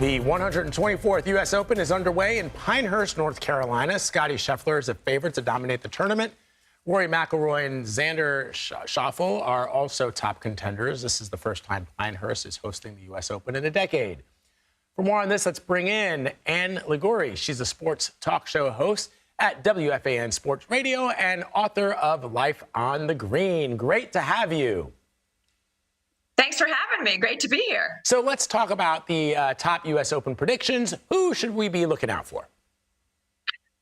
The 124th U.S. Open is underway in Pinehurst, North Carolina. Scottie Scheffler is a favorite to dominate the tournament. Rory McIlroy and Xander Schauffele are also top contenders. This is the first time Pinehurst is hosting the U.S. Open in a decade. For more on this, let's bring in Ann Liguori. She's a sports talk show host at WFAN Sports Radio and author of Life on the Green. Great to have you. Thanks for having me. Great to be here. So let's talk about the top U.S. Open predictions. Who should we be looking out for?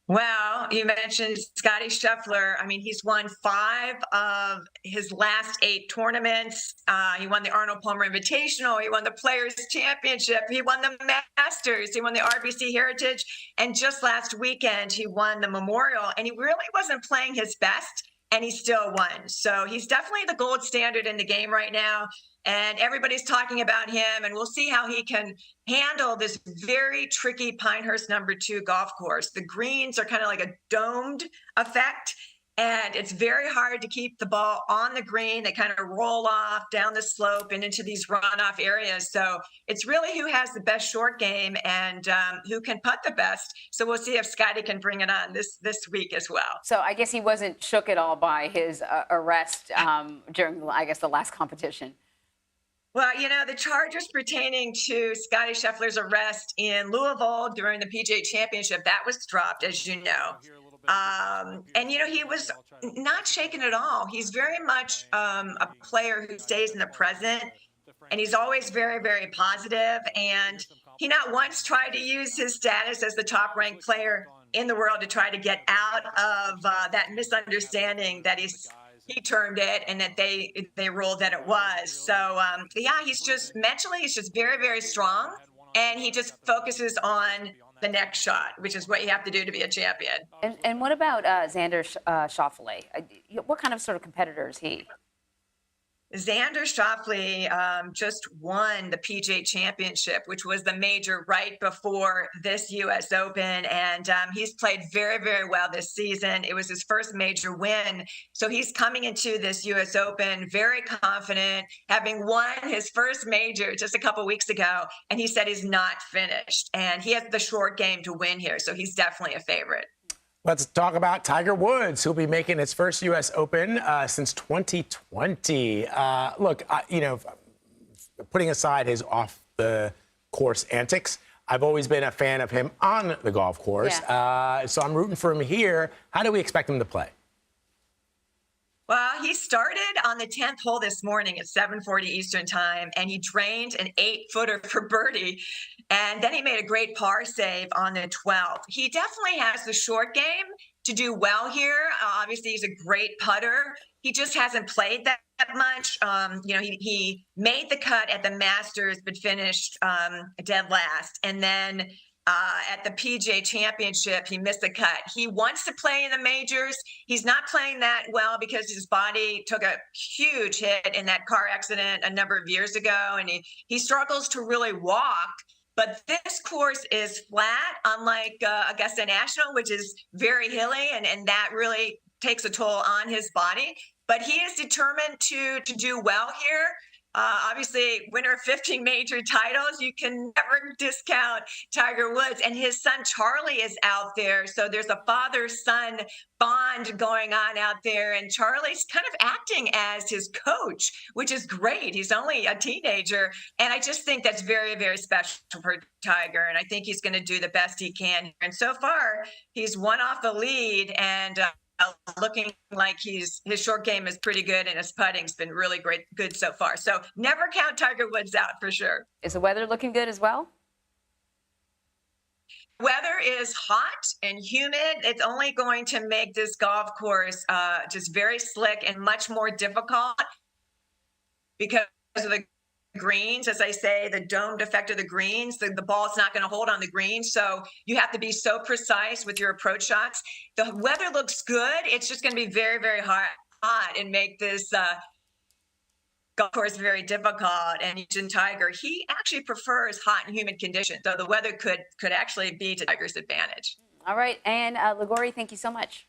Well, you mentioned Scottie Scheffler. I mean, he's won 5 of his last 8 tournaments. He won the Arnold Palmer Invitational. He won the Players' Championship. He won the Masters. He won the RBC Heritage. And just last weekend, he won the Memorial. And he really wasn't playing his best, and he still won. So he's definitely the gold standard in the game right now. And everybody's talking about him, and we'll see how he can handle this very tricky Pinehurst #2 golf course. The greens are kind of like a domed effect, and it's very hard to keep the ball on the green. They kind of roll off down the slope and into these runoff areas. So it's really who has the best short game and who can putt the best. So we'll see if Scottie can bring it on this week as well. So I guess he wasn't shook at all by his arrest during, I guess, the last competition. Well, you know, the charges pertaining to Scottie Scheffler's arrest in Louisville during the PGA Championship, that was dropped, as you know. And, you know, he was not shaken at all. He's very much a player who stays in the present, and he's always very, very positive. And he not once tried to use his status as the top-ranked player in the world to try to get out of that misunderstanding that he termed it, and that they ruled that it was. So, yeah, he's just mentally, he's just very, very strong, and he just focuses on the next shot, which is what you have to do to be a champion. And what about Xander Schauffele? What kind of sort of competitor is he? Xander Schauffele just won the PGA Championship, which was the major right before this U.S. Open, and he's played very, very well this season. It was his first major win, so he's coming into this U.S. Open very confident, having won his first major just a couple weeks ago, and he said he's not finished, and he has the short game to win here, so he's definitely a favorite. Let's talk about Tiger Woods, who'll be making his first U.S. Open since 2020. Look, you know, putting aside his off-the-course antics, I've always been a fan of him on the golf course. Yeah. So I'm rooting for him here. How do we expect him to play? Well, he started on the 10th hole this morning at 7:40 Eastern time, and he drained an 8-footer for birdie. And then he made a great par save on the 12th. He definitely has the short game to do well here. Obviously, he's a great putter. He just hasn't played that much. You know, he made the cut at the Masters, but finished dead last. And then at the PGA Championship, he missed the cut. He wants to play in the majors. He's not playing that well because his body took a huge hit in that car accident a number of years ago, and he struggles to really walk. But this course is flat, unlike Augusta National, which is very hilly, and that really takes a toll on his body. But he is determined to do well here. Obviously, winner of 15 major titles, you can never discount Tiger Woods. And his son, Charlie, is out there. So there's a father-son bond going on out there. And Charlie's kind of acting as his coach, which is great. He's only a teenager. And I just think that's very, very special for Tiger. And I think he's going to do the best he can. And so far, he's one off the lead, and looking like his short game is pretty good, and his putting's been really good so far. So never count Tiger Woods out for sure. Is the weather looking good as well? Weather is hot and humid. It's only going to make this golf course just very slick and much more difficult because of the greens. As I say, the domed effect of the greens, the ball's not going to hold on the green. So you have to be so precise with your approach shots. The weather looks good. It's just going to be very, very hot and make this golf course very difficult. And Tiger, he actually prefers hot and humid conditions. So the weather could actually be to Tiger's advantage. All right. And Liguori, thank you so much.